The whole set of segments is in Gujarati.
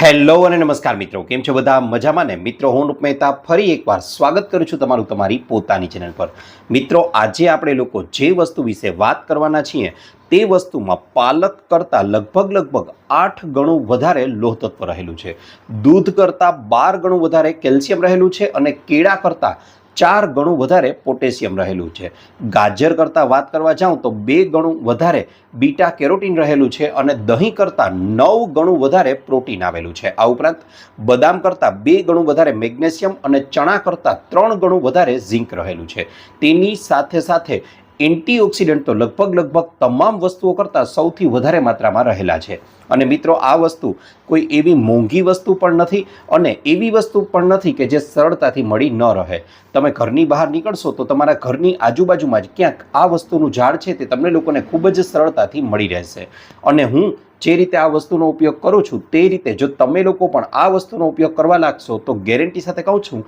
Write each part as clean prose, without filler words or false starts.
હેલો અને નમસ્કાર મિત્રો, કેમ છો બધા? મજામાં ને? મિત્રો, હું રૂપ મહેતા ફરી એકવાર સ્વાગત કરું છું તમારું તમારી પોતાની ચેનલ પર. મિત્રો, આજે આપણે લોકો જે વસ્તુ વિશે વાત કરવાના છીએ તે વસ્તુમાં પાલક કરતાં લગભગ 8 ગણું વધારે લોહ તત્વ રહેલું છે, દૂધ કરતાં 12 ગણું વધારે કેલ્શિયમ રહેલું છે અને કેળા કરતાં 4 ગણું વધારે પોટેશિયમ રહેલું છે. ગાજર કરતાં વાત કરવા જાઉં તો 2 ગણું વધારે બીટા કેરોટીન રહેલું છે અને દહીં કરતાં 9 ગણું વધારે પ્રોટીન આવેલું છે. આ ઉપરાંત બદામ કરતાં 2 ગણું વધારે મેગ્નેશિયમ અને ચણા કરતાં 3 ગણું વધારે ઝીંક રહેલું છે. તેની સાથે સાથે એન્ટીઓક્સિડન્ટ તો લગભગ તમામ વસ્તુઓ કરતાં સૌથી વધારે માત્રામાં રહેલા છે. અને મિત્રો, આ વસ્તુ કોઈ એવી મોંઘી વસ્તુ પણ નથી અને એવી વસ્તુ પણ નથી કે જે સરળતાથી મળી ન રહે. તમે ઘરની બહાર નીકળશો તો તમારા ઘરની આજુબાજુમાં જ ક્યાંક આ વસ્તુનું ઝાડ છે તે તમને લોકોને ખૂબ જ સરળતાથી મળી રહેશે. અને હું જે રીતે આ વસ્તુનો ઉપયોગ કરું છું તે રીતે જો તમે લોકો પણ આ વસ્તુનો ઉપયોગ કરવા લાગશો તો ગેરંટી સાથે કહું છું,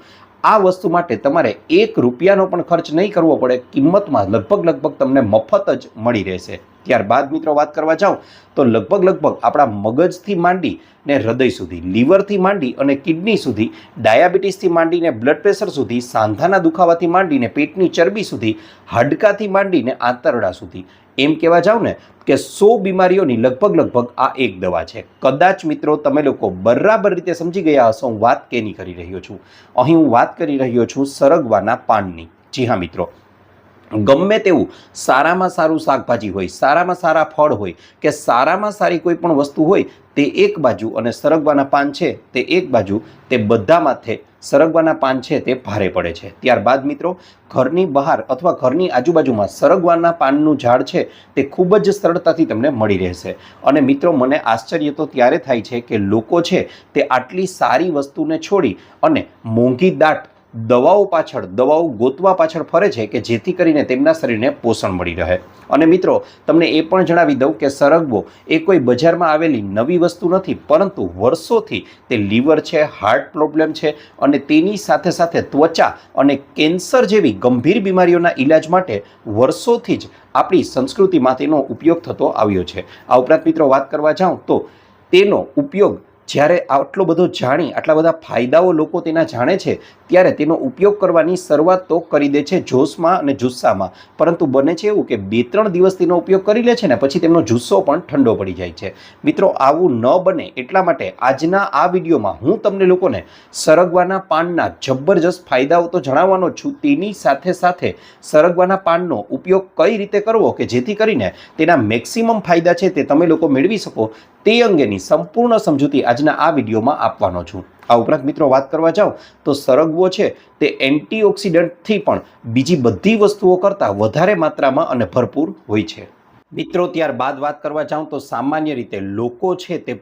આ વસ્તુ માટે તમારે 1 રૂપિયાનો પણ ખર્ચ નહીં કરવો પડે. કિંમતમાં લગભગ તમને મફત જ મળી રહેશે. ત્યારબાદ મિત્રો વાત કરવા જાઉં તો લગભગ આપણા મગજથી માંડી ને હૃદય સુધી, લીવરથી માંડી અને કિડની સુધી, ડાયાબિટીસથી માંડીને બ્લડ પ્રેશર સુધી, સાંધાના દુખાવાથી માંડીને પેટની ચરબી સુધી, હાડકાથી માંડીને આંતરડા સુધી, એમ કહેવા જાઉં ને કે 100 બીમારીઓની લગભગ આ એક દવા છે. કદાચ મિત્રો તમે લોકો બરાબર રીતે સમજી ગયા હશો હું વાત કેની કરી રહ્યો છું. અહીં હું વાત કરી રહ્યો છું સરગવાના પાનની. જી હા મિત્રો, ગમે તેવું સારામાં સારું શાકભાજી હોય, સારામાં સારા ફળ હોય કે સારામાં સારી કોઈ પણ વસ્તુ હોય તે એક બાજુ અને સરગવાના પાન છે તે એક બાજુ, તે બધા માથે સરગવાના પાન છે તે ભારે પડે છે. ત્યારબાદ મિત્રો, ઘરની બહાર અથવા ઘરની આજુબાજુમાં સરગવાના પાનનું ઝાડ છે તે ખૂબ જ સરળતાથી તમને મળી રહેશે. અને મિત્રો, મને આશ્ચર્ય તો ત્યારે થાય છે કે લોકો છે તે આટલી સારી વસ્તુને છોડી અને મોંઘી દાટ દવાઓ ગોતવા પાછળ ફરે છે કે જેથી કરીને તેમના શરીરને પોષણ મળી રહે. અને મિત્રો, તમને એ પણ જણાવી દઉં કે સરગવો એ કોઈ બજારમાં આવેલી નવી વસ્તુ નથી, પરંતુ વર્ષોથી તે લીવર છે, હાર્ટ પ્રોબ્લેમ છે અને તેની સાથે ત્વચા અને કેન્સર જેવી ગંભીર બીમારીઓના ઈલાજ માટે વર્ષોથી જ આપણી સંસ્કૃતિમાં તેનો ઉપયોગ થતો આવ્યો છે. આ ઉપરાંત મિત્રો વાત કરવા જાઉં તો તેનો ઉપયોગ જ્યારે આટલો બધો આટલા બધા ફાયદાઓ લોકો તેના જાણે છે ત્યારે તેનો ઉપયોગ કરવાની શરૂઆત તો કરી દે છે જોશમાં અને જુસ્સામાં, પરંતુ બને છે એવું કે 2-3 દિવસ તેનો ઉપયોગ કરી લે છે ને પછી તેમનો જુસ્સો પણ ઠંડો પડી જાય છે. મિત્રો, આવું ન બને એટલા માટે આજના આ વિડીયોમાં હું તમને લોકોને સરગવાના પાનના જબરજસ્ત ફાયદાઓ તો જણાવવાનો છું, તેની સાથે સરગવાના પાનનો ઉપયોગ કઈ રીતે કરવો કે જેથી કરીને તેના મેક્સિમમ ફાયદા છે તે તમે લોકો મેળવી શકો તે અંગેની સંપૂર્ણ સમજૂતી આજના આ વિડીયોમાં આપવાનો છું. આ ઉપરાંત મિત્રો વાત કરવા જાઉં તો સરગવો છે તે એન્ટીઓક્સિડન્ટથી પણ બીજી બધી વસ્તુઓ કરતાં વધારે માત્રામાં અને ભરપૂર હોય છે. મિત્રો, ત્યારબાદ વાત કરવા જાઉં તો સામાન્ય રીતે લોકો છે તે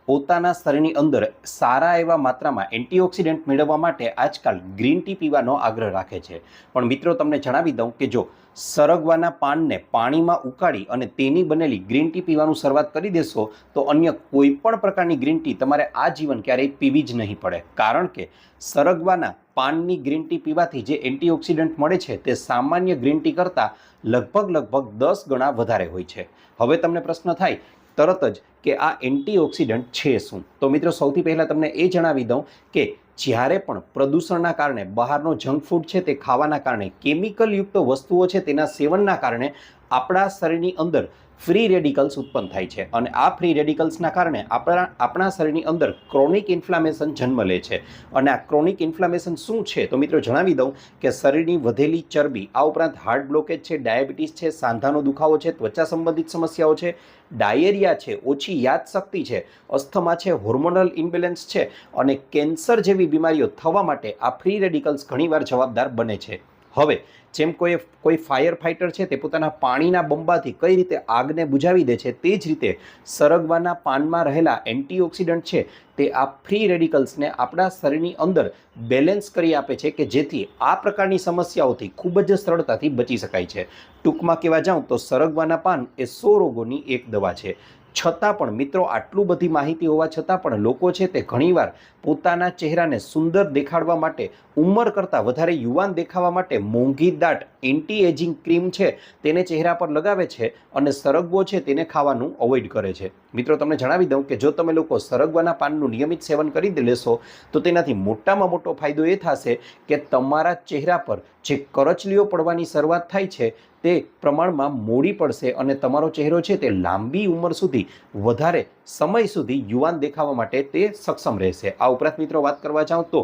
પોતાના શરીરની અંદર સારા એવા માત્રામાં એન્ટીઓક્સિડન્ટ મેળવવા માટે આજકાલ ગ્રીન ટી પીવાનો આગ્રહ રાખે છે. પણ મિત્રો, તમને જણાવી દઉં કે જો સરગવાના પાનને પાણીમાં ઉકાળી અને તેની બનેલી ગ્રીન ટી પીવાનું શરૂઆત કરી દેશો તો અન્ય કોઈ પણ પ્રકારની ગ્રીન ટી તમારે આ જીવન ક્યારેય પીવી જ નહીં પડે. કારણ કે સરગવાના પાનની ગ્રીન ટી પીવાથી જે એન્ટીઓક્સિડન્ટ મળે છે તે સામાન્ય ગ્રીન ટી કરતાં લગભગ 10 ગણા વધારે હોય છે. હવે તમને પ્રશ્ન થાય તરત જ કે આ એન્ટીઓક્સિડન્ટ છે શું? તો મિત્રો, સૌથી પહેલાં તમને એ જણાવી દઉં કે જ્યારે પણ પ્રદૂષણના કારણે, બહારનો જંક ફૂડ છે તે ખાવાના કારણે, કેમિકલયુક્ત વસ્તુઓ છે તેના સેવનના કારણે આપણા શરીરની અંદર ફ્રી રેડિકલ્સ ઉત્પન્ન થાય છે અને આ ફ્રી રેડિકલ્સના કારણે આપણા શરીરની અંદર ક્રોનિક ઇન્ફ્લામેશન જન્મ લે છે. અને આ ક્રોનિક ઇન્ફ્લામેશન શું છે તો મિત્રો જણાવી દઉં કે શરીરની વધેલી ચરબી, આ ઉપરાંત હાર્ટ બ્લોકેજ છે, ડાયાબિટીસ છે, સાંધાનો દુખાવો છે, ત્વચા સંબંધિત સમસ્યાઓ છે, ડાયેરિયા છે, ઓછી યાદશક્તિ છે, અસ્થમા છે, હોર્મોનલ ઇમ્બેલેન્સ છે અને કેન્સર જેવી બીમારીઓ થવા માટે આ ફ્રી રેડિકલ્સ ઘણીવાર જવાબદાર બને છે. હવે જેમ કોઈ ફાયર ફાઇટર છે તે પોતાના પાણીના બંબાથી કઈ રીતે આગને બુઝાવી દે છે, તે જ રીતે સરગવાના પાનમાં રહેલા એન્ટીઓક્સિડન્ટ છે તે આ ફ્રી રેડિકલ્સને આપણા શરીરની અંદર બેલેન્સ કરી આપે છે કે જેથી આ પ્રકારની સમસ્યાઓથી ખૂબ જ સરળતાથી બચી શકાય છે. ટૂંકમાં કહેવા જાઉં તો સરગવાના પાન એ 100 રોગોની એક દવા છે. છતાં પણ મિત્રો, આટલું બધી માહિતી હોવા છતાં પણ લોકો છે તે ઘણીવાર પોતાના ચહેરાને સુંદર દેખાડવા માટે, ઉંમર કરતાં વધારે યુવાન દેખાવા માટે મોંઘી દાટ એન્ટી એજિંગ ક્રીમ છે તેને ચહેરા પર લગાવે છે અને સરગવો છે તેને ખાવાનું અવોઇડ કરે છે. મિત્રો તમને જણાવી દઉં કે જો તમે લોકો સરગવાના પાનનું નિયમિત સેવન કરી લેશો તો તેનાથી મોટામાં મોટો ફાયદો એ થશે કે તમારા ચહેરા પર જે કરચલીઓ પડવાની શરૂઆત થાય છે તે પ્રમાણમાં મોડી પડશે અને તમારો ચહેરો છે તે લાંબી ઉંમર સુધી વધારે સમય સુધી યુવાન દેખાવા માટે તે સક્ષમ રહેશે. આ ઉપરાંત મિત્રો વાત કરવા જાઉં તો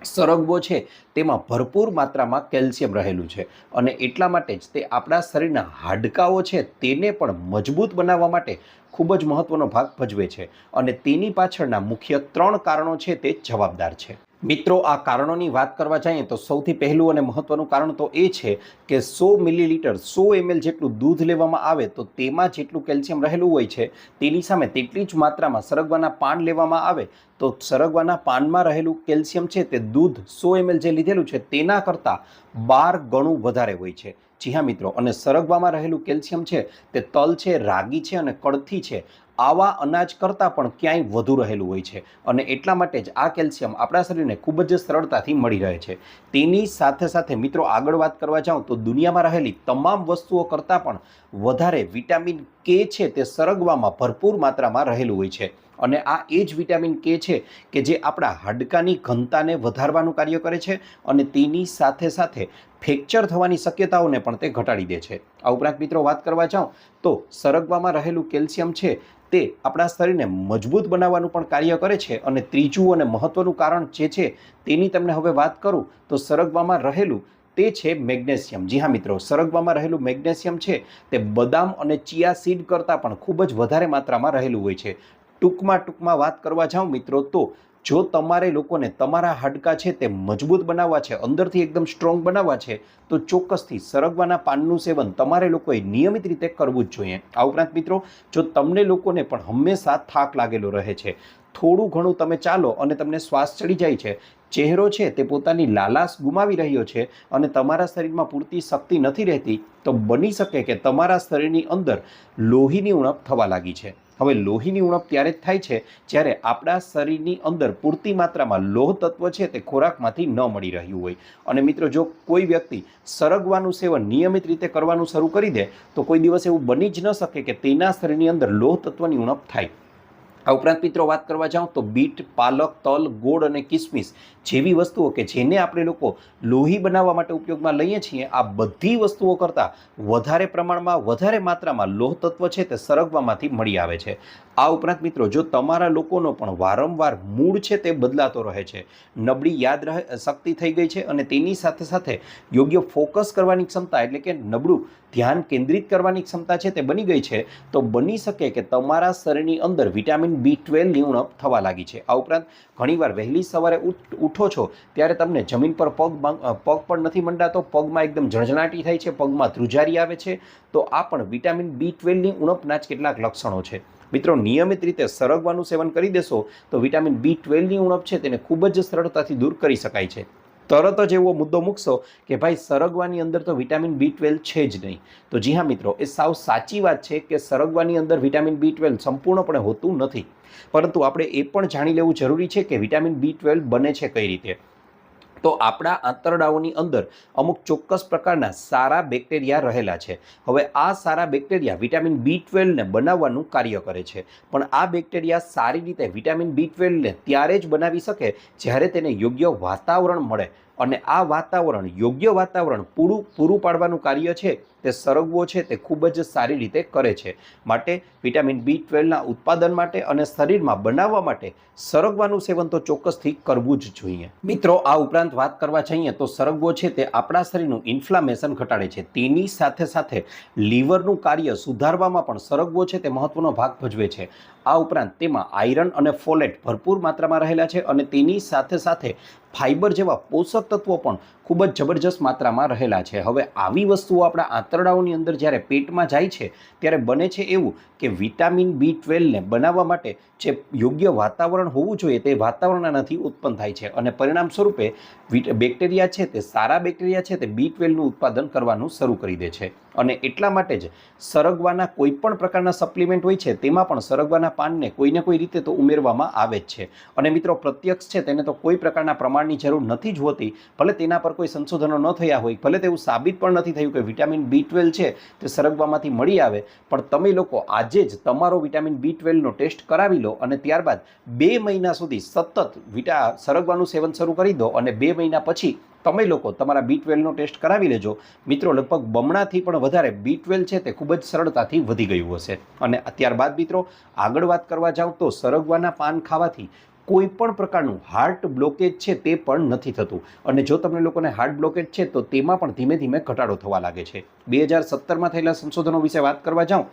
સરગવો છે તેમાં ભરપૂર માત્રામાં કેલ્શિયમ રહેલું છે અને એટલા માટે જ તે આપણા શરીરના હાડકાઓ છે તેને પણ મજબૂત બનાવવા માટે ખૂબ જ મહત્વનો ભાગ ભજવે છે અને તેની પાછળના મુખ્ય 3 કારણો છે તે જવાબદાર છે. મિત્રો, આ કારણોની વાત કરવા જઈએ તો સૌથી પહેલું અને મહત્વનું કારણ તો એ છે કે 100 મિલીલીટર 100 ml જેટલું દૂધ લેવામાં આવે તો તેમાં જેટલું કેલ્શિયમ રહેલું હોય છે તેની સામે તેટલી જ માત્રામાં સરગવાના પાન લેવામાં આવે તો સરગવાના પાનમાં રહેલું કેલ્શિયમ છે તે દૂધ 100 ml જે લીધેલું છે તેના કરતાં 12 ગણું વધારે હોય છે. જી હા મિત્રો, અને સરગવામાં રહેલું કેલ્શિયમ છે તે તલ છે, રાગી છે અને કળથી છે આવા અનાજ કરતાં પણ ક્યાંય વધુ રહેલું હોય છે અને એટલા માટે જ આ કેલ્શિયમ આપણા શરીરને ખૂબ જ સરળતાથી મળી રહે છે. તેની સાથે સાથે મિત્રો આગળ વાત કરવા જાઉં તો દુનિયામાં રહેલી તમામ વસ્તુઓ કરતાં પણ વધારે વિટામિન કે છે તે સરગવામાં ભરપૂર માત્રામાં રહેલું હોય છે અને આ એ જ વિટામિન કે છે કે જે આપણા હાડકાની ઘનતાને વધારવાનું કાર્ય કરે છે અને તેની સાથે સાથે ફ્રેક્ચર થવાની શક્યતાઓને પણ તે ઘટાડી દે છે. આ ઉપરાંત મિત્રો વાત કરવા જાઉં તો સરગવામાં રહેલું કેલ્શિયમ છે તે આપણા શરીરને મજબૂત બનાવવાનું પણ કાર્ય કરે છે અને ત્રીજું અને મહત્વનું કારણ જે છે તેની તમને હવે વાત કરું તો સરગવામાં રહેલું તે છે મેગ્નેશિયમ. જી હા મિત્રો, સરગવામાં રહેલું મેગ્નેશિયમ છે તે બદામ અને ચિયા સીડ કરતાં પણ ખૂબ જ વધારે માત્રામાં રહેલું હોય છે. ટૂંકમાં વાત કરવા જાઉં મિત્રો તો જો તમારે લોકોને તમારા હાડકાં છે તે મજબૂત બનાવવા છે, અંદરથી એકદમ સ્ટ્રોંગ બનાવવા છે તો ચોક્કસથી સરગવાના પાનનું સેવન તમારે લોકોએ નિયમિત રીતે કરવું જ જોઈએ. આ ઉપરાંત મિત્રો, જો તમને લોકોને પણ હંમેશા થાક લાગેલો રહે છે, થોડું ઘણું તમે ચાલો અને તમને શ્વાસ ચડી જાય છે, ચહેરો છે તે પોતાની લાલાશ ગુમાવી રહ્યો છે અને તમારા શરીરમાં પૂરતી શક્તિ નથી રહેતી તો બની શકે કે તમારા શરીરની અંદર લોહીની ઉણપ થવા લાગી છે. હવે લોહીની ઉણપ ત્યારે જ થાય છે જ્યારે આપણા શરીરની અંદર પૂરતી માત્રામાં લોહ તત્વ છે તે ખોરાકમાંથી ન મળી રહ્યું હોય. અને મિત્રો, જો કોઈ વ્યક્તિ સરગવાનું સેવન નિયમિત રીતે કરવાનું શરૂ કરી દે તો કોઈ દિવસ એવું બની જ ન શકે કે તેના શરીરની અંદર લોહ તત્વની ઉણપ થાય. આ ઉપરાંત મિત્રો વાત કરવા જાઉં તો બીટ, પાલક, તલ, ગોળ અને કિસમિસ જેવી વસ્તુઓ કે જેને આપણે લોકો લોહી બનાવવા માટે ઉપયોગમાં લઈએ છીએ, આ બધી વસ્તુઓ કરતાં વધારે પ્રમાણમાં વધારે માત્રામાં લોહ તત્વ છે તે સરગવામાંથી મળી આવે છે. આ ઉપરાંત મિત્રો, જો તમારા લોકોનો પણ વારંવાર મૂડ છે તે બદલાતો રહે છે, નબળી યાદ શક્તિ થઈ ગઈ છે અને તેની સાથે સાથે યોગ્ય ફોકસ કરવાની ક્ષમતા એટલે કે નબળું ધ્યાન કેન્દ્રિત કરવાની ક્ષમતા છે તે બની ગઈ છે તો બની શકે કે તમારા શરીરની અંદર વિટામિન B12ની ઉણપ થવા લાગી છે. આ ઉપરાંત ઘણીવાર વહેલી સવારે ઉઠો છો ત્યારે તમને જમીન પર પગ પણ નથી મંડાતો, પગમાં એકદમ ઝણઝણાટી થાય છે, પગમાં ધ્રુજારી આવે છે તો આ પણ વિટામિન B12ની ઉણપના જ કેટલાક લક્ષણો છે. મિત્રો, નિયમિત રીતે સરગવાનું સેવન કરી દેશો તો વિટામિન B12ની ઉણપ છે તેને ખૂબ જ સરળતાથી દૂર કરી શકાય છે. તરત જ એવો મુદ્દો મૂકશો કે ભાઈ સરગવાની અંદર તો વિટામિન B12 છે જ નહીં, તો જી હા મિત્રો, એ સાવ સાચી વાત છે કે સરગવાની અંદર વિટામિન B12 સંપૂર્ણપણે હોતું નથી, પરંતુ આપણે એ પણ જાણી લેવું જરૂરી છે કે વિટામિન B12 બને છે કઈ રીતે. તો આપણા આંતરડાઓની અંદર અમુક ચોક્કસ પ્રકારના સારા બેક્ટેરિયા રહેલા છે. હવે આ સારા બેક્ટેરિયા વિટામિન B12ને બનાવવાનું કાર્ય કરે છે, પણ આ બેક્ટેરિયા સારી રીતે વિટામિન B12ને ત્યારે જ બનાવી શકે જ્યારે તેને યોગ્ય વાતાવરણ મળે અને આ વાતાવરણ યોગ્ય વાતાવરણ પૂરું પાડવાનું કાર્ય છે તે સરગવો છે તે ખૂબ જ સારી રીતે કરે છે. માટે વિટામિન B12ના ઉત્પાદન માટે અને શરીરમાં બનાવવા માટે સરગવાનું સેવન તો ચોક્કસથી કરવું જ જોઈએ. મિત્રો, આ ઉપરાંત વાત કરવા જઈએ તો સરગવો છે તે આપણા શરીરનું ઇન્ફ્લામેશન ઘટાડે છે, તેની સાથે સાથે લીવરનું કાર્ય સુધારવામાં પણ સરગવો છે તે મહત્વનો ભાગ ભજવે છે. આ ઉપરાંત તેમાં આયરન અને ફોલેટ ભરપૂર માત્રામાં રહેલા છે અને તેની સાથે સાથે ફાઇબર જેવા પોષક તત્વો પણ ખૂબ જ જબરજસ્ત માત્રામાં રહેલા છે. હવે આવી વસ્તુઓ આપણા આંતરડાઓની અંદર જ્યારે પેટમાં જાય છે ત્યારે બને છે એવું કે વિટામિન B12ને બનાવવા માટે જે યોગ્ય વાતાવરણ હોવું જોઈએ તે વાતાવરણમાંથી ઉત્પન્ન થાય છે અને પરિણામ સ્વરૂપે બેક્ટેરિયા છે તે સારા બેક્ટેરિયા છે તે B12નું ઉત્પાદન કરવાનું શરૂ કરી દે છે અને એટલા માટે જ સરગવાના કોઈ પણ પ્રકારના સપ્લિમેન્ટ હોય છે તેમાં પણ સરગવાના પાનને કોઈને કોઈ રીતે તો ઉમેરવામાં આવે જ છે. અને મિત્રો પ્રત્યક્ષ છે તેને તો કોઈ પ્રકારના પ્રમાણની જરૂર નથી જ હોતી, ભલે તેના પર કોઈ સંશોધનો ન થયા હોય, ભલે તેવું સાબિત પણ નથી થયું કે વિટામિન B12 છે તે સરગવામાંથી મળી આવે, પણ તમે લોકો આજે જ તમારો વિટામિન B12નો ટેસ્ટ કરાવી લો અને ત્યારબાદ 2 મહિના સુધી સતત સરગવાનું સેવન શરૂ કરી દો અને 2 મહિના પછી તમે લોકો તમારા B12નો ટેસ્ટ કરાવી લેજો. મિત્રો લગભગ બમણાથી પણ વધારે B12 છે તે ખૂબ જ સરળતાથી વધી ગયું હશે. અને ત્યારબાદ મિત્રો આગળ વાત કરવા જાઉં તો સરગવાના પાન ખાવાથી કોઈ પણ પ્રકારનું હાર્ટ બ્લોકેજ છે તે પણ નથી થતું. અને જો તમને લોકોને હાર્ટ બ્લોકેજ છે તો તેમાં પણ ધીમે ધીમે ઘટાડો થવા લાગે છે. 2017માં થયેલા સંશોધનો વિશે વાત કરવા જાઉં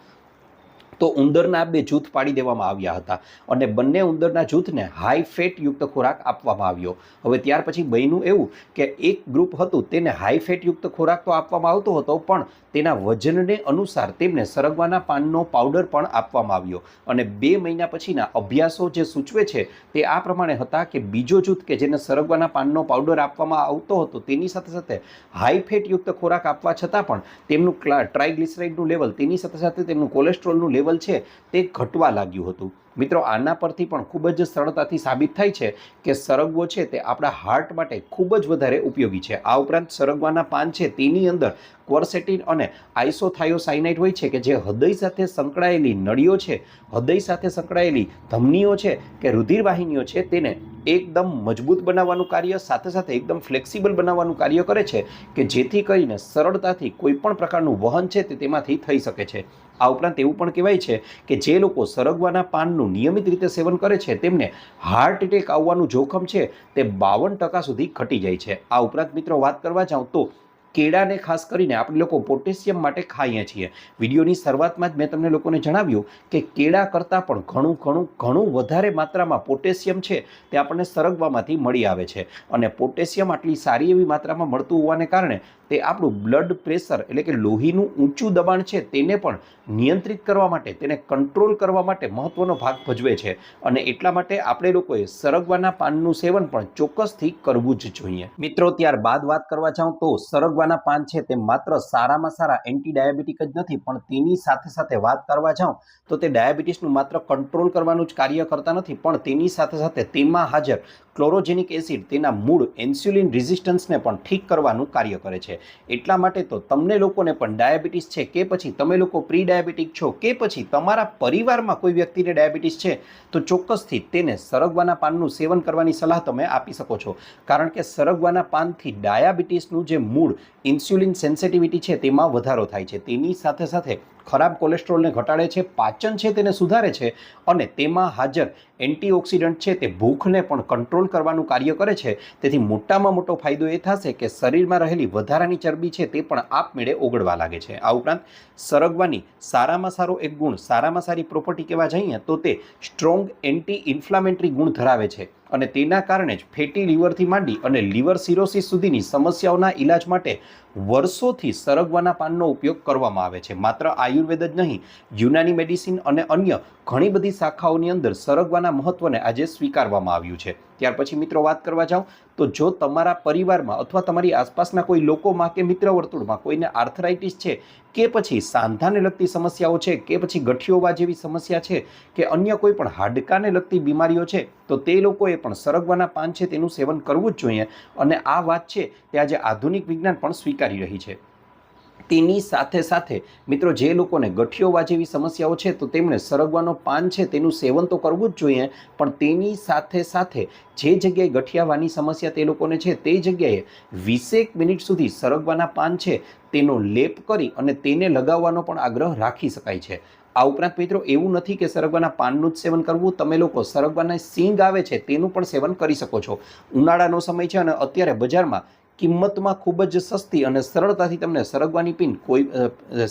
તો ઉંદરના 2 જૂથ પાડી દેવામાં આવ્યા હતા અને બંને ઉંદરના જૂથને હાઈ ફેટ યુક્ત ખોરાક આપવામાં આવ્યો. હવે ત્યાર પછી બન્યું એવું કે એક ગ્રુપ હતું તેને હાઈ ફેટ યુક્ત ખોરાક તો આપવામાં આવતો હતો, પણ તેના વજનને અનુસાર તેમને સરગવાના પાનનો પાવડર પણ આપવામાં આવ્યો. અને 2 મહિના પછીના અભ્યાસો જે સૂચવે છે તે આ પ્રમાણે હતા કે બીજો જૂથ કે જેને સરગવાના પાનનો પાવડર આપવામાં આવતો હતો તેની સાથે સાથે હાઈ ફેટ યુક્ત ખોરાક આપવા છતાં પણ તેમનું ટ્રાઇગ્લિસરાઇડનું લેવલ, તેની સાથે સાથે તેમનું કોલેસ્ટ્રોલનું લેવલ છે તે ઘટવા લાગ્યું હતું. મિત્રો આના પરથી પણ ખૂબ જ સરળતાથી સાબિત થાય છે કે સરગવો છે તે આપણા હાર્ટ માટે ખૂબ જ વધારે ઉપયોગી છે. આ ઉપરાંત સરગવાના પાન છે તેની અંદર ક્વર્સેટિન અને આઇસોથાયોસાઇનાઇડ હોય છે કે જે હૃદય સાથે સંકળાયેલી નળીઓ છે, હૃદય સાથે સંકળાયેલી ધમનીઓ છે કે રુધિરવાહિનીઓ છે તેને એકદમ મજબૂત બનાવવાનું કાર્ય, સાથે સાથે એકદમ ફ્લેક્સિબલ બનાવવાનું કાર્ય કરે છે કે જેથી કરીને સરળતાથી કોઈ પણ પ્રકારનું વહન છે તે તેમાંથી થઈ શકે છે. આ ઉપરાંત એવું પણ કહેવાય છે કે જે લોકો સરગવાના પાનનું નિયમિત રીતે સેવન કરે છે તેમને હાર્ટ એટેક આવવાનું જોખમ છે તે 52% સુધી ઘટી જાય છે. આ ઉપરાંત મિત્રો વાત કરવા જાઉં તો કેળાને ખાસ કરીને આપણે લોકો પોટેશિયમ માટે ખાઈએ છીએ. વિડીયોની શરૂઆતમાં જ મેં તમને લોકોને જણાવ્યું કે કેળા કરતાં પણ ઘણું વધારે માત્રામાં પોટેશિયમ છે તે આપણને સરગવામાંથી મળી આવે છે. અને પોટેશિયમ આટલી સારી એવી માત્રામાં મળતું હોવાને કારણે તે આપણું બ્લડ પ્રેશર એટલે કે લોહીનું ઊંચું દબાણ છે તેને પણ નિયંત્રિત કરવા માટે, તેને કંટ્રોલ કરવા માટે મહત્વનો ભાગ ભજવે છે. અને એટલા માટે આપણે લોકોએ સરગવાના પાનનું સેવન પણ ચોક્કસથી કરવું જ જોઈએ. મિત્રો ત્યારબાદ વાત કરવા જાઉં તો સરગવાના પાન છે તે માત્ર સારામાં સારા એન્ટી ડાયાબિટીક જ નથી, પણ તેની સાથે સાથે વાત કરવા જાઉં તો તે ડાયાબિટીસનું માત્ર કંટ્રોલ કરવાનું જ કાર્ય કરતા નથી, પણ તેની સાથે સાથે તેમાં હાજર ક્લોરોજેનિક એસિડ તેના મૂળ ઇન્સ્યુલિન રેઝિસ્ટન્સને પણ ઠીક કરવાનું કાર્ય કરે છે. એટલા માટે તો તમને લોકોને પણ ડાયાબિટીસ છે કે પછી તમે લોકો પ્રી ડાયાબિટીક છો કે પછી તમારા પરિવારમાં કોઈ વ્યક્તિને ડાયાબિટીસ છે તો ચોક્કસથી તેને સરગવાના પાનનું સેવન કરવાની સલાહ તમે આપી શકો છો. કારણ કે સરગવાના પાનથી ડાયાબિટીસનું જે મૂળ ઇન્સ્યુલિન સેન્સિટિવિટી છે તેમાં વધારો થાય છે, તેની સાથે સાથે ખરાબ કોલેસ્ટ્રોલને ઘટાડે છે, પાચન છે તેને સુધારે છે અને તેમાં હાજર એન્ટીઓક્સિડન્ટ છે તે ભૂખને પણ કંટ્રોલ કરવાનું કાર્ય કરે છે. તેથી મોટામાં મોટો ફાયદો એ થશે કે શરીરમાં રહેલી વધારાની ચરબી છે તે પણ આપમેળે ઓગળવા લાગે છે. આ ઉપરાંત સરગવાની સારામાં સારો એક ગુણ, સારામાં સારી પ્રોપર્ટી કહેવા જઈએ તો તે સ્ટ્રોંગ એન્ટી ઇન્ફ્લામેટરી ગુણ ધરાવે છે અને તેના કારણે જ ફેટી લીવરથી માંડી અને લીવર સિરોસિસ સુધીની સમસ્યાઓના ઈલાજ માટે વર્ષોથી સરગવાના પાનનો ઉપયોગ કરવામાં આવે છે. માત્ર આયુર્વેદ જ નહીં, યુનાની મેડિસિન અને અન્ય ઘણી બધી શાખાઓની અંદર સરગવાના મહત્વને આજે સ્વીકારવામાં આવ્યું છે. ત્યાર પછી મિત્રો વાત કરવા જાઉં તો જો તમારા પરિવારમાં અથવા તમારી આસપાસના કોઈ લોકોમાં કે મિત્ર વર્તુળમાં કોઈને આર્થરાઇટિસ છે કે પછી સાંધાને લગતી સમસ્યાઓ છે કે પછી ગઠિયોવા જેવી સમસ્યા છે કે અન્ય કોઈ પણ હાડકાને લગતી બીમારીઓ છે તો તે લોકોએ પણ સરગવાના પાન છે તેનું સેવન કરવું જ જોઈએ. અને આ વાત છે તે આજે આધુનિક વિજ્ઞાન પણ સ્વીકારી રહી છે. તેની સાથે સાથે મિત્રો જે લોકોને ગઠિયોવા જેવી સમસ્યાઓ છે તો તેમણે સરગવાનો પાન છે તેનું સેવન તો કરવું જ જોઈએ, પણ તેની સાથે સાથે જે જગ્યાએ ગઠિયાવાની સમસ્યા તે લોકોને છે તે જગ્યાએ 20 મિનિટ સુધી સરગવાના પાન છે તેનો લેપ કરી અને તેને લગાવવાનો પણ આગ્રહ રાખી શકાય છે. આ ઉપરાંત મિત્રો એવું નથી કે સરગવાના પાનનું જ સેવન કરવું, તમે લોકો સરગવાના સિંગ આવે છે તેનું પણ સેવન કરી શકો છો. ઉનાળાનો સમય છે અને અત્યારે બજારમાં કિંમતમાં ખૂબ જ સસ્તી અને સરળતાથી તમને સરગવાની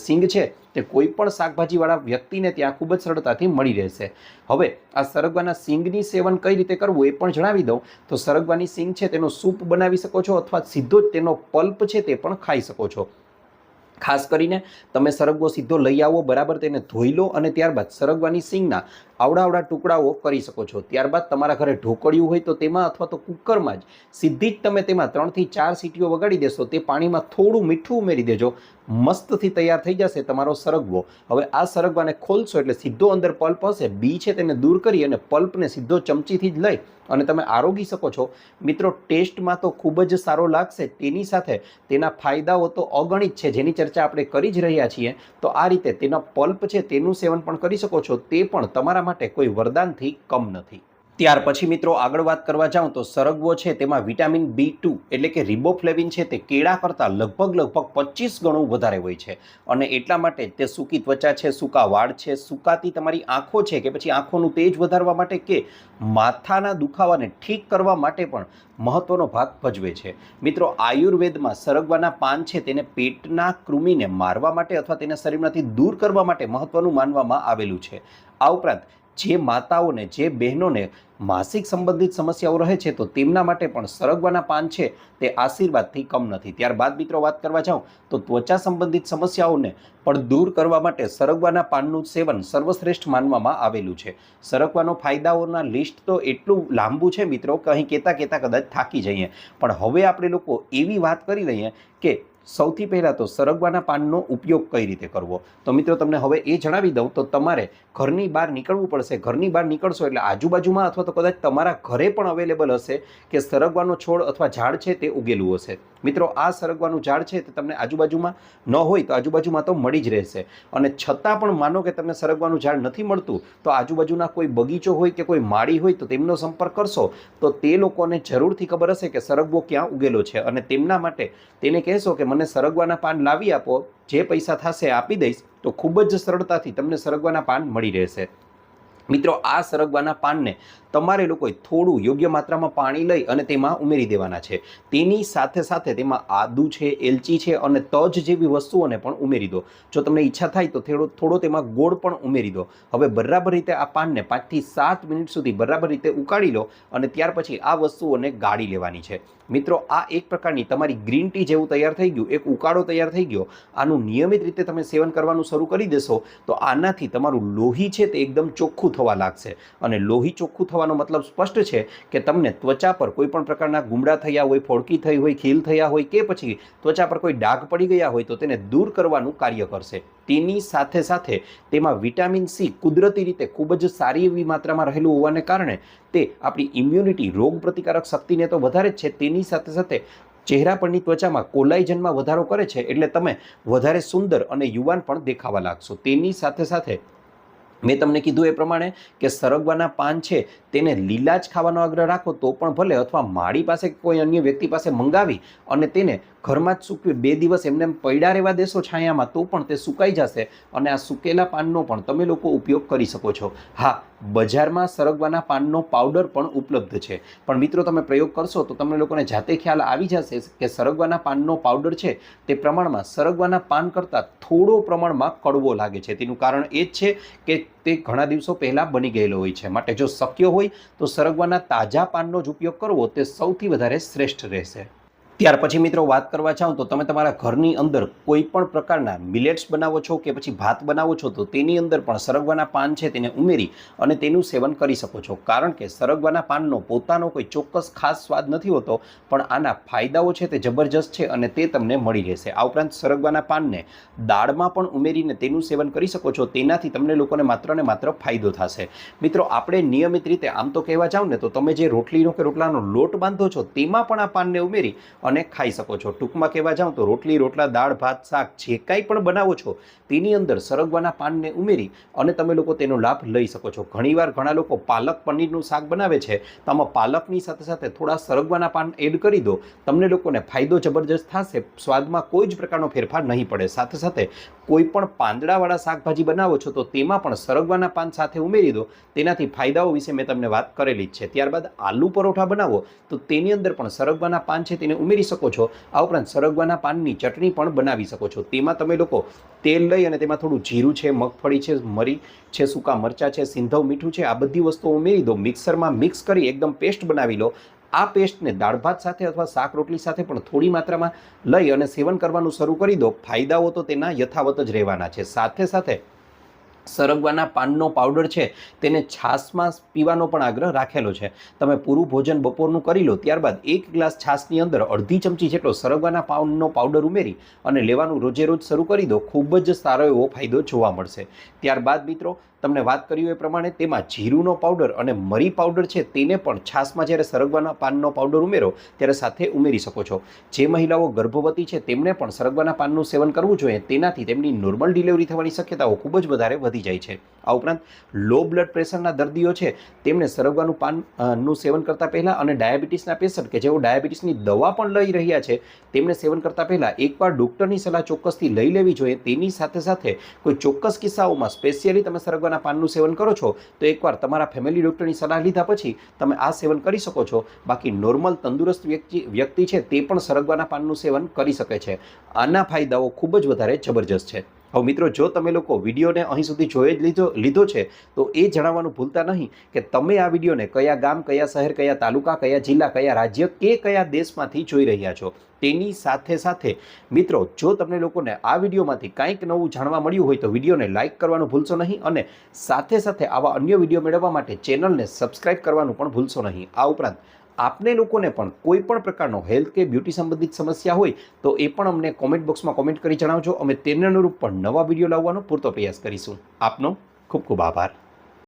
સિંગ છે તે કોઈ પણ શાકભાજીવાળા વ્યક્તિને ત્યાં ખૂબ જ સરળતાથી મળી રહેશે. હવે આ સરગવાના સિંગની સેવન કઈ રીતે કરવું એ પણ જણાવી દઉં તો સરગવાની સિંગ છે તેનો સૂપ બનાવી શકો છો અથવા સીધો જ તેનો પલ્પ છે તે પણ ખાઈ શકો છો. ખાસ કરીને તમે સરગવો સીધો લઈ આવો, બરાબર તેને ધોઈ લો અને ત્યારબાદ સરગવાની સિંગના આવડા ટુકડાઓ કરી શકો છો. ત્યારબાદ તમારા ઘરે ઢોકળિયું હોય તો તેમાં અથવા તો કુકરમાં જ સીધી જ તમે તેમાં 3 થી 4 સીટીઓ વગાડી દેશો. તે પાણીમાં થોડું મીઠું ઉમેરી દેજો, મસ્તથી તૈયાર થઈ જશે તમારો સરગવો. હવે આ સરગવાને ખોલશો એટલે સીધો અંદર પલ્પ હશે, બી છે તેને દૂર કરી અને પલ્પને સીધો ચમચીથી જ લઈ અને તમે આરોગી શકો છો. મિત્રો, ટેસ્ટમાં તો ખૂબ જ સારો લાગશે, તેની સાથે તેના ફાયદાઓ તો અગણિત છે, જેની ચર્ચા આપણે કરી જ રહ્યા છીએ. તો આ રીતે તેના પલ્પ છે તેનું સેવન પણ કરી શકો છો, તે પણ તમારા માટે કોઈ વરદાનથી કમ નથી. ત્યાર પછી મિત્રો આગળ વાત કરવા જાઉં તો સરગવો છે તેમાં વિટામિન B2 એટલે કે રિબોફ્લેવિન છે તે કેળા કરતાં લગભગ 25 ગણું વધારે હોય છે. અને એટલા માટે તે સૂકી ત્વચા છે, સૂકા વાળ છે, સૂકાતી તમારી આંખો છે કે પછી આંખોનું તેજ વધારવા માટે કે માથાના દુખાવાને ઠીક કરવા માટે પણ મહત્વનો ભાગ ભજવે છે. મિત્રો, આયુર્વેદમાં સરગવાના પાન છે તેને પેટના કૃમિને મારવા માટે અથવા તેના શરીરમાંથી દૂર કરવા માટે મહત્વનું માનવામાં આવેલું છે. આ ઉપરાંત જે માતાઓને, જે બહેનોને માસિક સંબંધિત સમસ્યાઓ રહે છે તો તેમના માટે પણ સરગવાના પાન છે તે આશીર્વાદથી કમ નથી. ત્યારબાદ મિત્રો વાત કરવા જાઉં તો ત્વચા સંબંધિત સમસ્યાઓને પણ દૂર કરવા માટે સરગવાના પાનનું સેવન સર્વશ્રેષ્ઠ માનવામાં આવેલું છે. સરગવાનો ફાયદાઓના લિસ્ટ તો એટલું લાંબુ છે મિત્રો કે અહીં કહેતા કદાચ થાકી જઈએ, પણ હવે આપણે લોકો એવી વાત કરી રહીએ કે સૌથી પહેલાં તો સરગવાના પાનનો ઉપયોગ કઈ રીતે કરવો. તો મિત્રો તમને હવે એ જણાવી દઉં તો તમારે ઘરની બહાર નીકળવું પડશે. ઘરની બહાર નીકળશો એટલે આજુબાજુમાં અથવા તો કદાચ તમારા ઘરે પણ અવેલેબલ હશે કે સરગવાનો છોડ અથવા ઝાડ છે તે ઉગેલું હશે. મિત્રો, આ સરગવાનું ઝાડ છે તે તમને આજુબાજુમાં ન હોય તો આજુબાજુમાં તો મળી જ રહેશે. અને છતાં પણ માનો કે તમને સરગવાનું ઝાડ નથી મળતું તો આજુબાજુના કોઈ બગીચો હોય કે કોઈ માળી હોય તો તેમનો સંપર્ક કરશો તો તે લોકોને જરૂરથી ખબર હશે કે સરગવો ક્યાં ઉગેલો છે અને તેમના માટે તેને કહેશો કે મને સરગવાના પાન લાવી આપો, જે પૈસા થશે આપી દઈશ, તો ખૂબ જ સરળતાથી તમને સરગવાના પાન મળી રહેશે. મિત્રો, આ સરગવાના પાનને તમારે લોકોએ થોડું યોગ્ય માત્રામાં પાણી લઈ અને તેમાં ઉમેરી દેવાના છે. તેની સાથે સાથે તેમાં આદુ છે, એલચી છે અને તજ જેવી વસ્તુઓને પણ ઉમેરી દો. જો તમને ઈચ્છા થાય તો થોડો તેમાં ગોળ પણ ઉમેરી દો. હવે બરાબર રીતે આ પાનને 5 થી 7 મિનિટ સુધી બરાબર રીતે ઉકાળી લો અને ત્યાર પછી આ વસ્તુઓને ગાળી લેવાની છે. મિત્રો, આ એક પ્રકારની તમારી ગ્રીન ટી જેવું તૈયાર થઈ ગયું, એક ઉકાળો તૈયાર થઈ ગયો. આનું નિયમિત રીતે તમે સેવન કરવાનું શરૂ કરી દેશો તો આનાથી તમારું લોહી છે તે એકદમ ચોખ્ખું થવા લાગશે. અને લોહી ચોખ્ખું થવાનો મતલબ સ્પષ્ટ છે કે તમને ત્વચા પર કોઈ પણ પ્રકારના ગુમડા થયા હોય, ફોડકી થઈ હોય, ખીલ થયા હોય કે પછી ત્વચા પર કોઈ ડાઘ પડી ગયા હોય તો તેને દૂર કરવાનું કાર્ય કરશે. તેની સાથે સાથે તેમાં વિટામિન સી કુદરતી રીતે ખૂબ જ સારી એવી માત્રામાં રહેલું હોવાને કારણે તે આપણી ઇમ્યુનિટી, રોગ પ્રતિકારક શક્તિને તો વધારે જ છે, તેની સાથે સાથે ચહેરા પરની ત્વચામાં કોલાઇજનમાં વધારો કરે છે, એટલે તમે વધારે સુંદર અને યુવાન પણ દેખાવા લાગશો. તેની સાથે સાથે મેં તમને કીધું એ પ્રમાણે કે સરગવાના પાન છે તેને લીલા જ ખાવાનો આગ્રહ રાખો તો પણ ભલે, અથવા માળી પાસે કોઈ અન્ય વ્યક્તિ પાસે મંગાવી અને તેને ઘરમાં જ સૂકવી 2 દિવસ એમને પડ્યા રહેવા દેશો છાયામાં તો પણ તે સુકાઈ જશે અને આ સુકેલા પાનનો પણ તમે લોકો ઉપયોગ કરી શકો છો. હા, બજારમાં સરગવાના પાનનો પાવડર પણ ઉપલબ્ધ છે, પણ મિત્રો તમે પ્રયોગ કરશો તો તમને લોકોને જાતે ખ્યાલ આવી જશે કે સરગવાના પાનનો પાવડર છે તે પ્રમાણમાં સરગવાના પાન કરતાં થોડો પ્રમાણમાં કડવો લાગે છે. તેનું કારણ એ જ છે કે તે ઘણા દિવસો પહેલાં બની ગયેલો હોય છે. માટે જો શક્ય હોય તો સરગવાના તાજા પાનનો જ ઉપયોગ કરવો તે સૌથી વધારે શ્રેષ્ઠ રહેશે. ત્યાર પછી મિત્રો વાત કરવા જાઉં તો તમે તમારા ઘરની અંદર કોઈ પણ પ્રકારના મિલેટ્સ બનાવો છો કે પછી ભાત બનાવો છો તો તેની અંદર પણ સરગવાના પાન છે તેને ઉમેરી અને તેનું સેવન કરી શકો છો. કારણ કે સરગવાના પાનનો પોતાનો કોઈ ચોક્કસ ખાસ સ્વાદ નથી હોતો, પણ આના ફાયદાઓ છે તે જબરજસ્ત છે અને તે તમને મળી રહેશે. આ ઉપરાંત સરગવાના પાનને દાળમાં પણ ઉમેરીને તેનું સેવન કરી શકો છો, તેનાથી તમને લોકોને માત્ર ને માત્ર ફાયદો થશે. મિત્રો, આપણે નિયમિત રીતે આમ તો કહેવા જાવ ને તો તમે જે રોટલીનો કે રોટલાનો લોટ બાંધો છો તેમાં પણ આ પાનને ઉમેરી અને ખાઈ શકો છો. ટૂંકમાં કહેવા જાઉં તો રોટલી, રોટલા, દાળ, ભાત, શાક જે કાંઈ પણ બનાવો છો તેની અંદર સરગવાના પાનને ઉમેરી અને તમે લોકો તેનો લાભ લઈ શકો છો. ઘણીવાર ઘણા લોકો પાલક પનીરનું શાક બનાવે છે તો આમાં પાલકની સાથે સાથે થોડા સરગવાના પાન એડ કરી દો, તમને લોકોને ફાયદો જબરજસ્ત થશે. સ્વાદમાં કોઈ જ પ્રકારનો ફેરફાર નહીં પડે. સાથે સાથે કોઈ પણ પાંદડાવાળા શાકભાજી બનાવો છો તો તેમાં પણ સરગવાના પાન સાથે ઉમેરી દો, તેનાથી ફાયદાઓ વિશે મેં તમને વાત કરેલી જ છે. ત્યારબાદ આલુ પરોઠા બનાવો તો તેની અંદર પણ સરગવાના પાન છે તેને ઉમેરી શકો છો. આ ઉપરાંત સરગવાના પાનની ચટણી પણ બનાવી શકો છો. તેમાં તમે લોકો તેલ લઈ અને તેમાં થોડું જીરું છે, મગફળી છે, મરી છે, સૂકા મરચાં છે, સિંધવ મીઠું છે, આ બધી વસ્તુઓ ઉમેરી દો. મિક્સરમાં મિક્સ કરી એકદમ પેસ્ટ બનાવી લો. આ પેસ્ટને દાળ ભાત સાથે અથવા શાક રોટલી સાથે પણ થોડી માત્રામાં લઈ અને સેવન કરવાનું શરૂ કરી દો. ફાયદાઓ તો તેના યથાવત જ રહેવાના છે. સાથે સાથે સરગવાના પાનનો પાવડર છે તેને છાશમાં પીવાનો પણ આગ્રહ રાખેલો છે. તમે પૂરું ભોજન બપોરનું કરી લો ત્યારબાદ 1 ગ્લાસ છાશની અંદર અડધી ચમચી જેટલો સરગવાના પાનનો પાવડર ઉમેરી અને લેવાનું રોજે રોજ શરૂ કરી દો. ખૂબ જ સારો એવો ફાયદો જોવા મળશે. ત્યારબાદ મિત્રો તમને વાત કરી એ પ્રમાણે તેમાં જીરુંનો પાવડર અને મરી પાવડર છે તેને પણ છાશમાં જ્યારે સરગવાના પાનનો પાવડર ઉમેરો ત્યારે સાથે ઉમેરી શકો છો. જે મહિલાઓ ગર્ભવતી છે તેમણે પણ સરગવાના પાનનું સેવન કરવું જોઈએ. તેનાથી તેમની નોર્મલ ડિલિવરી થવાની શક્યતાઓ ખૂબ જ વધારે વધી જાય છે. આ ઉપરાંત લો બ્લડ પ્રેશરના દર્દીઓ છે તેમને સરગવાનું પાનનું સેવન કરતાં પહેલાં અને ડાયાબિટીસના પેશન્ટ કે જેઓ ડાયાબિટીસની દવા પણ લઈ રહ્યા છે તેમને સેવન કરતાં પહેલાં એકવાર ડૉક્ટરની સલાહ ચોક્કસથી લઈ લેવી જોઈએ. તેની સાથે સાથે કોઈ ચોક્કસ કિસ્સાઓમાં સ્પેશિયલી તમે સરગવાના પાનનું સેવન કરો છો તો એકવાર તમારા ફેમિલી ડૉક્ટરની સલાહ લીધા પછી તમે આ સેવન કરી શકો છો. બાકી નોર્મલ તંદુરસ્ત વ્યક્તિ છે તે પણ સરગવાના પાનનું સેવન કરી શકે છે. આના ફાયદાઓ ખૂબ જ વધારે જબરજસ્ત છે. હવે મિત્રો જો તમે લોકો વિડીયોને અહીં સુધી જોઈ જ લીધો છે તો એ જણાવવાનું ભૂલતા નહીં કે તમે આ વિડીયોને કયા ગામ, કયા શહેર, કયા તાલુકા, કયા જિલ્લા, કયા રાજ્ય કે કયા દેશમાંથી જોઈ રહ્યા છો. તેની સાથે સાથે મિત્રો જો તમને લોકોને આ વિડીયોમાંથી કંઈક નવું જાણવા મળ્યું હોય તો વિડીયોને લાઇક કરવાનું ભૂલશો નહીં અને સાથે સાથે આવા અન્ય વિડીયો મેળવવા માટે ચેનલને સબસ્ક્રાઇબ કરવાનું પણ ભૂલશો નહીં. આ ઉપરાંત આપને લોકોને પણ કોઈ પણ પ્રકારનો હેલ્થ કે બ્યુટી સંબંધિત સમસ્યા હોય તો એ પણ અમને કોમેન્ટ બોક્સમાં કોમેન્ટ કરી જણાવજો. અમે તેને અનુરૂપ પણ નવા વિડીયો લાવવાનો પૂરતો પ્રયાસ કરીશું. આપનો ખૂબ ખૂબ આભાર.